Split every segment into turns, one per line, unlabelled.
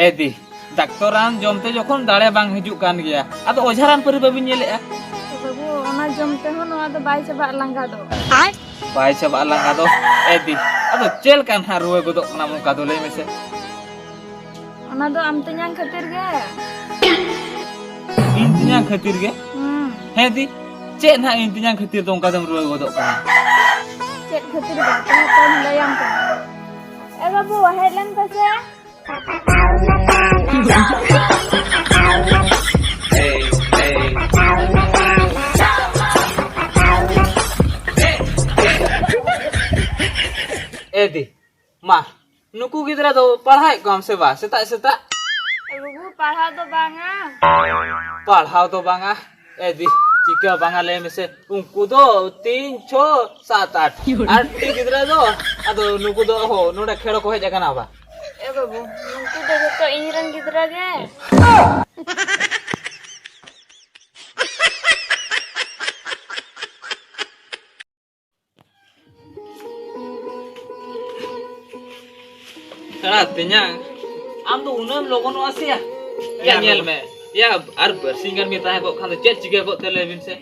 Edi, daktoran jomte jokon dare bang hijuk kan gya. Ado ojaran pari babin nyele.
Babu, ona jomte ho noa do bai chaba langga do.
Bai chaba langga do. Edi, ado cel kan haruwe godok kana muka do lei mese.
Ona do am tenyang khatir ge.
Intinya khatir ge. Hedi, cek na intinya khatir dong kadam ruwe godok kana.
Cek khatir ba ta layang ka. Babu, headlen pase.
Edi, ma, nuku gidra do padhai kam se ba, seta.
Babu, padha do banga.
Padhau to banga. Edi, jika banga le mese unku do 3 6 7 8 8 gidra do ado nuku do ho noda khelo ko heja kana ba.
Babu, unku do joto iran gidra ge.
Kana tenyang, am do unam logon asia. Ya nyel me. Ya ar bersingan mi tahe kok khando chet jiga kok televin se.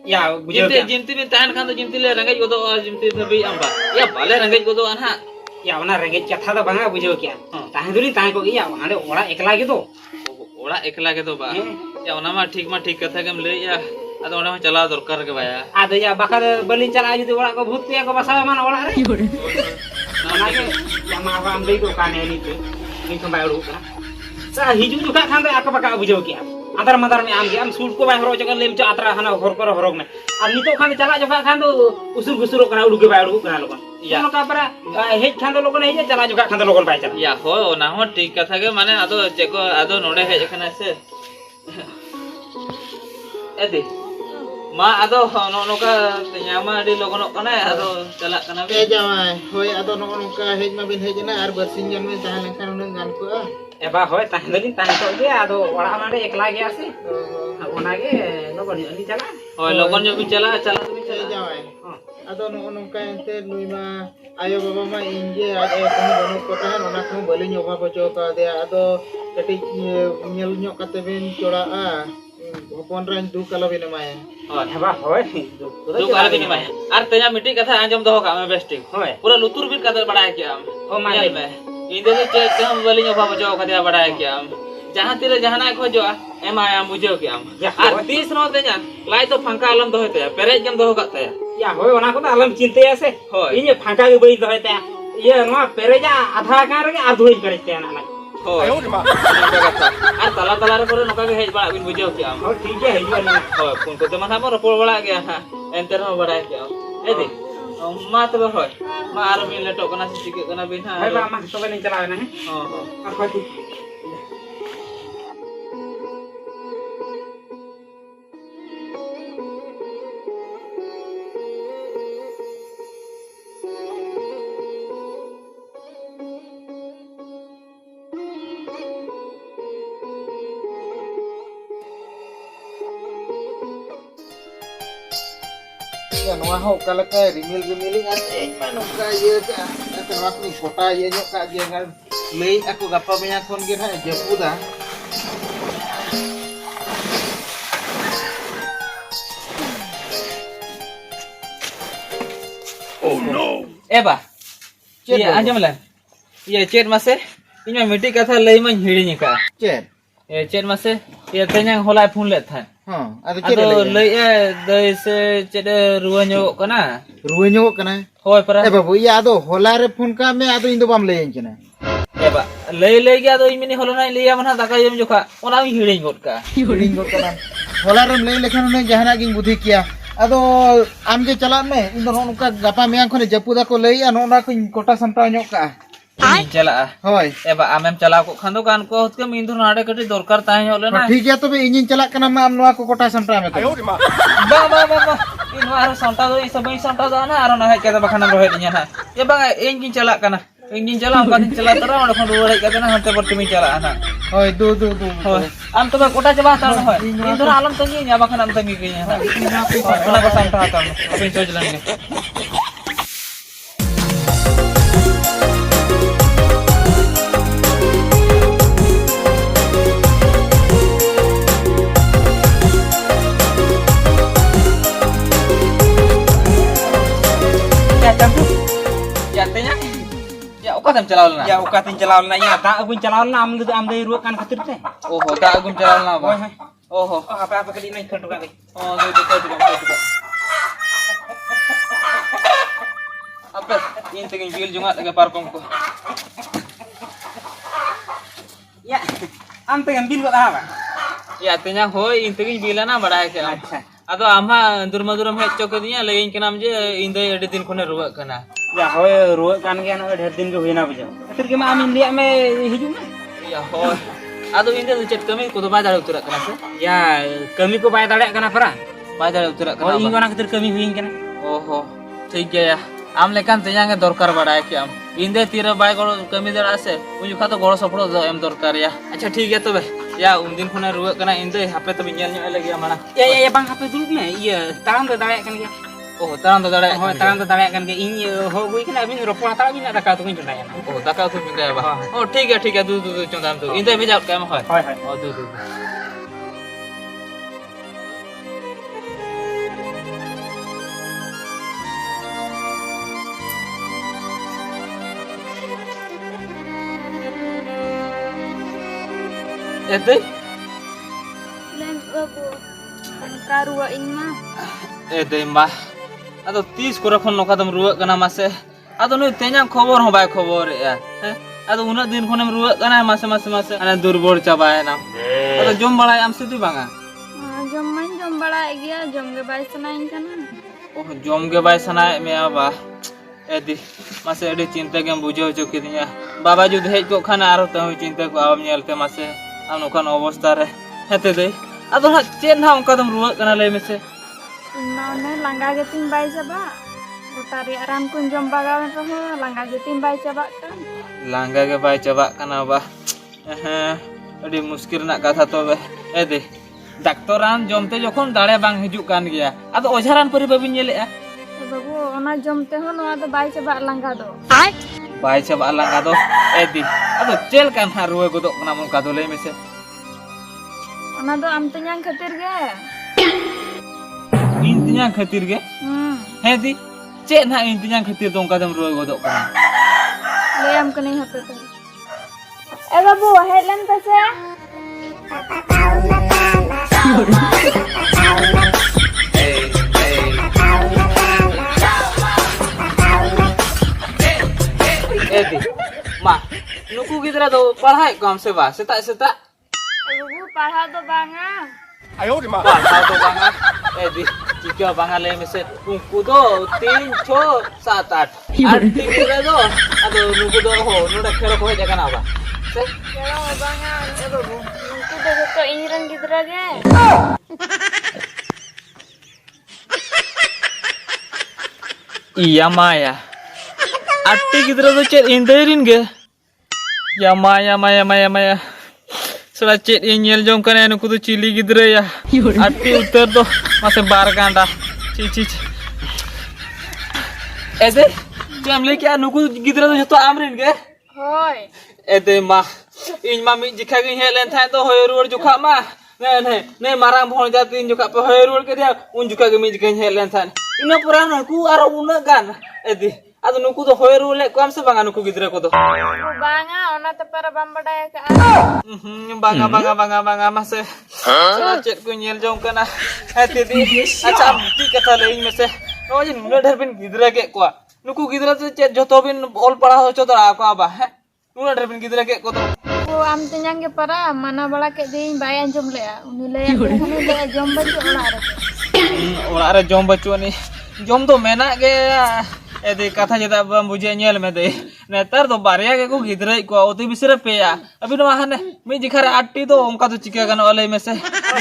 Ya, bujau
Jimte
ya.
jimte mi tahan khando jimte le rangai godo jimte thabi amba. Ya bale rangai godo anha.
Ya, ona rengej katha da banga bujau kya. Tahan duli tahan ko iya, ona de ora ekla gitu.
Ora ekla ke to ba. Ya ona ma ठीक katha gem le ya. Ado ona ma chala dorkar ke ba ya.
Ada ya bakal balin cala judi ora ko bhut ya ko basa man ora re. Ona ge ya ma am dei ko kane ni tu. Ni kembali ru kana. Sa hiju juga khan da akabaka bujau kya. Antar mantar me am ge am sul ko ba horo jagan lem cha atra hana hor ko horog me. Ar nito khan chala joka khan do usul gusuro kana udu ge ba ru kana lokan. Ya ka para hej khan do lokan hej chala juga khan do lokan bai chala.
Ya ho ona ho ठीक katha ge mane ado cheko ado node hej khana se. Edi. Ma ado noka tenyama di logonok kana ado chalak kana be.
Jamai, hoi ado nongka hej ma bin hej na ar bersinjan me tahan kan unang gan ko.
Eba hoy tahan duli tahan ko ge ado ora mane ekla ge ase. Ona ge no bani ani chala.
Hoi logon jo bi chala tu bi chala.
Jamai. Ado nongka ente nui ma ayo baba ma inje ade kono bono ko tahan ona ko bali nyoba bojo ka de ado kati nyel nyok kate bin chora a. Hopon ran du kala bin ma.
Eba hoy.
Du kala bin ma. Ar tenya miti katha anjom doho ka me besting.
Hoy.
Pura lutur bit katha badai kya am.
O ma
me. Inde ni che kam bali nyoba bojo katha badai kya am. Jahan tire jahana khojoa ema am bujau kya am. Ar 30 no tenya lai to phangka alam doho te perej jam doho ka te.
Ya hoy ona ko alam chinte ase.
Hoy.
Inya phangka ge bai dohe ta. Ye no pereja adha kan re adhui kare te na.
Hoi. Ar tala re pura noka ge hej bala bin bujau kya am.
Oh ठीक है हिजवा ni.
Hoi, pun ko te mana mo ropol bala kya ha. Enter no badai kya am. Edi. Ma to hoi. Ma ar bin letok kana sike kana bin ha.
Hoy ba ma to ben chala na he.
Oh.
Ar hoy tu.
Ya noa ho kala ka rimil an ma nongka ye ka. Ate rak ni kota ye nyok ka ge ngal lei aku gapa banyak kon ge na jepuda.
Eba.
Chet
Iya
babu.
anjam lan. Iya chet mase. Inya miti katha lei man hiri ka.
Chet.
Chet mase. Iya tenyang holai phun let than.
Ado chet
Ado
lei.
lei dei se chet ruwa nyok kana.
Ruwe nyok kana.
Hoi para.
Babu ya ado holare phone ka me ado indo bam lein kina.
Eba. Lei ge ado imini holonai leia mana daka yem joka. Ona mi hiri ngot ka.
Hiring got kana. Holare lei lekhan ne jahana ging budhi kiya. Ado am je chala me indo nongka gapa meang khone jepuda ko lei an ona ko kota samta nyok ka.
Ini chala.
Hoi.
Eba amem chala ko khando kan ko hotke min dur nade kati dorkar tahe hole na.
ठीक है तो बे engine चला करना मैं हम लोग को कोटा संतरा में तो
Ba. Ino aro santa do isa bai santa do na aro na hai kata bakana rohe dinya na. Ya bang engin chala kana. Engin chala am kadin chala tara ona khon ruwa kata na hante por tumi chala ana.
होय दो
Hoi. Am to ba kota jaba ta hoi. Indra alam tangi nya bakana am tangi kinya na. Ona ko santa ta. Apin so jalan ke. चलाव लना
Ya uka tin chalaw na ya ta agun chalaw na am dei ruak kan khatir te.
ओहो दा अगुम चलाव लना बा
Hoi.
ओहो
Oh apa kali nai khatu ka.
O they they apa in tegin bil jungat lagi parkom ko
Ya. Am te ambil buat apa?
ya tenya hoi in tegin bilana bada ke
Acha.
ado ama durma hej chokadinya lein kenam je inde edi din khone ruwa kana
Ya hoi ruak kan ge no dher din ge huina bujau. Khatir ge ma amin liak me hiju na.
ya hoi ado inde chet kami ko do bai dare uturak kana se
Ya kami ko bai dale kana para.
bai dare uturak
Oh
kana
ing ona khatir kami huin kana.
ओहो ठीक है या आम लेकिन तेजांगे दरकार बड़ा है कि हम इंदे तीर बाय गड़ो कमी दर आसे उन जुखा तो गड़ो सपड़ो दो एम दरकार या अच्छा ठीक है तबे या उन दिन खुना रुआ कना इंदे हापे तबे nyel nyel lagi mana
Ya bang apa dulu me? Iya, taram do dale kan ge.
oh taran do dare
Hoi taram do dale kan ge ing ho gui kana bin ropon ta bin ada ka tu bin chundai na.
oh daka tu pindah ba oh ठीक है दू दू चंदाम तू इंदे भेजा काम है
Hoi.
oh दू दू Ede,
Lem babu. Karua in mah.
ede mah. Ado 30 kora khon noka dam ruwa kana mase. Ado nui tenya khobor ho bai khobor ya. Ado una din khonem ruwa kana mase ana durbor chabae na. Ado jom balai am se tu banga.
Jom bala gya jom ge bai sanain kana.
Oh jom ge bai sanae me aba. Edi mase edi cinta gem bujau chokidinya. Baba jud hej ko khana aro tahu cinta ko am nyelte mase. Am nokan obostha re. Hete dei. Ado ha chen ha onka dam ruwa kana le mese.
Inna langga ge tin bai jaba. Utari aram kun jom bagawan roho langga ge tin bai jaba kan.
Langga ge bai coba kana ba. Adi muskil nak katha tobe. Ede. Daktoran jomte jokhon dare bang hijuk kan gya. Ado ojaran pari babin nyelea.
Babu ona jom te ho noa do bai jaba langga do.
Bai coba langga do. Edi. Ado cel kan ha ruwe godok kana mon kado le mese.
Ona do am tenyang khatir ge.
Intinya khatir ge. Hedi. Cek na intinya khatir dong kadam ruwe godok kana.
Le am kene hape to. Babu headlam pase. Edi. Ma, nuku gidra do padhai kam se ba seta Babu parha do banga.
Padhai to banga. Edi. Jika banga le mese unku do 3 6 7 8 8 gidra do ado nuku do ho nuda khelo ko heja kana ba.
Kero banga babu. Nungku do joto iniran gidra ge.
Iya Maya. Atti gidra do chet inderin ge. Ya Maya. Sela chet nyel jong kana nuku do cili gidra ya. Atti utar do mase bar ganda. Ci. Ede, jam le kya nuku gidra do joto amrin ge.
Hoi.
Ede ma. Iñ ma mi jikha ge helen thain to hoy ruor jukha ma. Ne marang bhon jatin jukha pe hoy ruor ke dia un jukha ge mi jikha helen thain. Ina pura nuku aro una gan. Ede. Ado nuku do hoy ruor le kam se banga nuku gidra ko do.
Banga ona te para bambada ka.
Banga mase. Sela chet ko nyel jong kana. Tidi acha ti katha lein mese. No je nuna dhar bin gidra ke ko. Nuku gidra to chet joto bin ol pada ho chodra ko aba. Nuna dhar bin gidra ke ko do.
Wo am tenyang ge para mana bala ke dein bai anjom le. Uni le khani le jom baju ola re.
Ola re jom bachu ni. Jom do mena ge ede katha jeda bam bujhe nyel me de. Netar do barya ge ko gidra ko oti bisre pe ya. Abi no hane mi jikhare atti do onka do chike gan ole mese.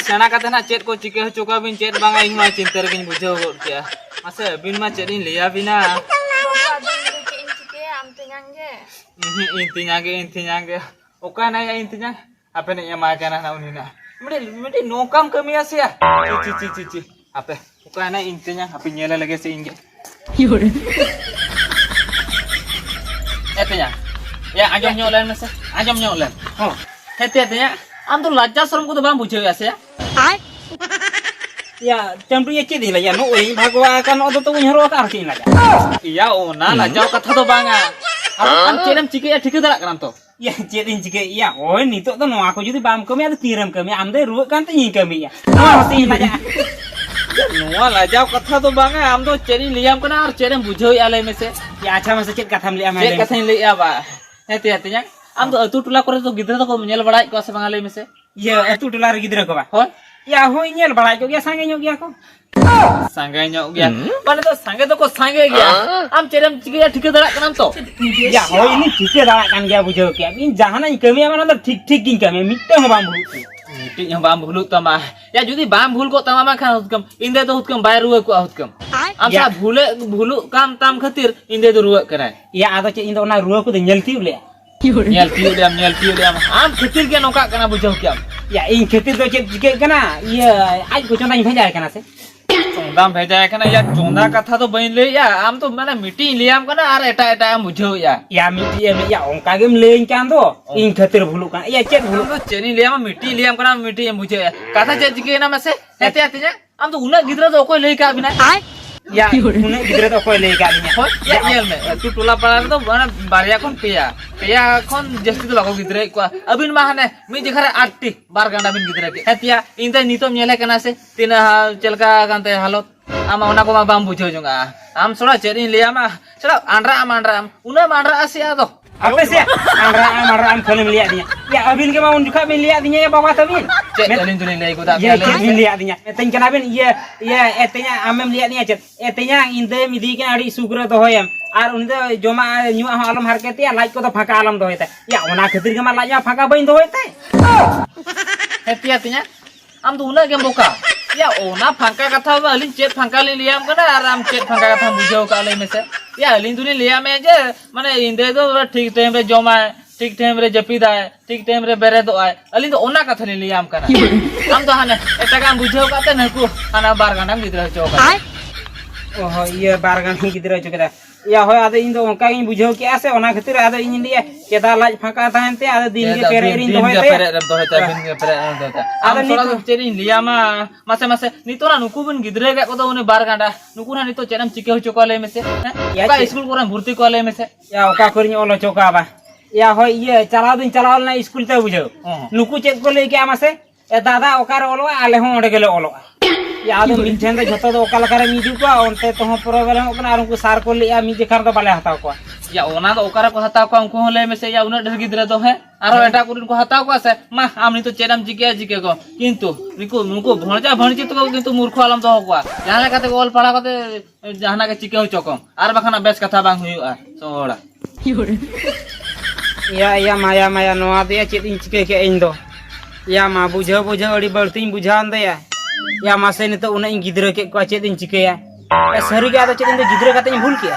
Sena katha na chet ko chike chuka bin chet banga ing ma chinter gin bujho go kya. Mase bin ma chet in liya bina.
Babu adu le ke incike am tenyang ge.
Intinya ge. Oka na ya intinya. Apa ne ya ma kana na unina. Mede nokam kami ase ya. Ci. Apa? Oka na intinya api nyela lage se inge. Etenya. Ya anjom nyolen mase. Anjom nyolen. Oh. Etenya. Am to lajja shram ko to bang bujhe ase ya.
Ya tempri ye chedi la ya no oi bhagwa kan odo to unyaro ka arki na.
Iya ona lajja katha to banga.
am cedam cike ya ठीक darak kan to.
Ya ced in cike ya oi nitok to noa ko judi bam kami ada tiram kami am deh ruwet kan teh kami ya. Mesti tanya.
Noa lajau katha to bang am to cedin liam kana ar cedam bujhau ya lay mese.
Ya acha masa ced katham li am
Ced katha ni lay ya ba. Heti hatinya am to atu tula kore to gidra to ko nyel badai ko se bang lay mese.
Ya itu dolar gidra ko ba.
Hoi
Ya hoi nyel balai ko ya sange nyok ya ko.
sangai nyok gya. Mane to sange to ko sange gya. Am cedam cike ya ठीक darak kan to.
Ya hoi ini cike darak kan gya bujau ke. In jahana kami am na ठीक ठीक king kami mitte ho bam bulu.
Mitik yang bam bulu tama. Ya judi bam bhul ko tama ma khan hutkam. Inde to hutkam bai ruwa ko hutkam. Am sa bhule bhulu kam tam khatir inde to ruwa karai.
Ya ada ced in ona ruwa ko de nyel ti ule.
Nyel tiup diam. Am khatir ke noka kana bujhau kyam.
Ya in khetir do ced cike kana ya aj ko chona in bhejai kana se.
चोंदा भेजा kana ya चोंदा कथा तो बइन ले या आम तो माने मिटी Liam kana ar eta eta am bujhau ya
Ya miti ya ongka gem lein kan do in khetir bhulu kan ya ced bhulu
तो चेनी लियाम मिटी लियाम kana मिटी am bujhau ya kata je jike na mase hete hatinya am to una gidra do koi lei ka bina
ya une gidra to koi lei ka nya
हो या nyel me tu tola pala to mana barya kon peya kon jasti to bako gidra ko abin mahane mi jekhare 8 bar ganda bin gidra ke hetia inta nitom nyele kana se tina chelka kante halot ama ona ko ma bam bujhau jonga am soda cheni liama soda andra am una mandra asia to
apa sih amra am khone lihat dia ya abin ke mau juga bin lihat dia ya bawa tabin
cek dalin tulin lei ko ta
ya ced bin lihat dia etin kana bin ya etenya amem lihat dia ced etenya inde midi ke adi sugra to hoyam ar unde joma nyu alam harket ya like ko to phaka alam do hoyta ya ona khatir ke ma lanya phaka bain do hoyta
hetia tinya am tu una ke boka ya ona phangka katha ba alin chet phangka le liam kana aram chet phangka katha bujhau ka le mese ya alin tulin liam e je mane inde to ठीक time रे जमा ठीक time रे जपिदा ठीक time रे बेरे दो आय अलि तो ओना कथा ले Liam kana am to hane eta kam bujhau kate naku hana bar gandam gidra choka
oh iya bargan gidra chokeda ya hoy ada indo onka in bujhau ke ase ona khatir ada in dia keda laj phaka tahen te ada din ke pere rin do hoyta
pere ram to hoyta bin ke pere ram to hoyta am sora to cheni liama mase nito na nuku bin gidre ga ko to une bar ganda nuku na nito chenam chike ho choka le mese ka school koran bhurti ko le mese
ya oka korinya olo choka ba ya hoy iya chalao na school te bujhau nuku chet ko le ke amase e dada okar olo ale ho onde gele olo ya ado min thenda jhoto do okala kare mi du ko onte to ho problem okna ar unku sar ko le ya mi jekhar do bale hataw ko
ya ona do okara ko hataw ko unku le mese ya una der gidra do he aro eta kurin ko hataw ko ase ma amni to chedam jike ko kintu nuku bhonja bhonji to kintu murkho alam to ko jahale kate ol pada kate jahana ke chike ho chokom ar bakhana bes katha bang huyu a soda
ya maya noa de chet in chike ke indo ya ma bujhau adi bartin bujhan de ya mase ni to una in gidra ke ko chet in chike ya sari ga to chet in gidra kate in bhul ke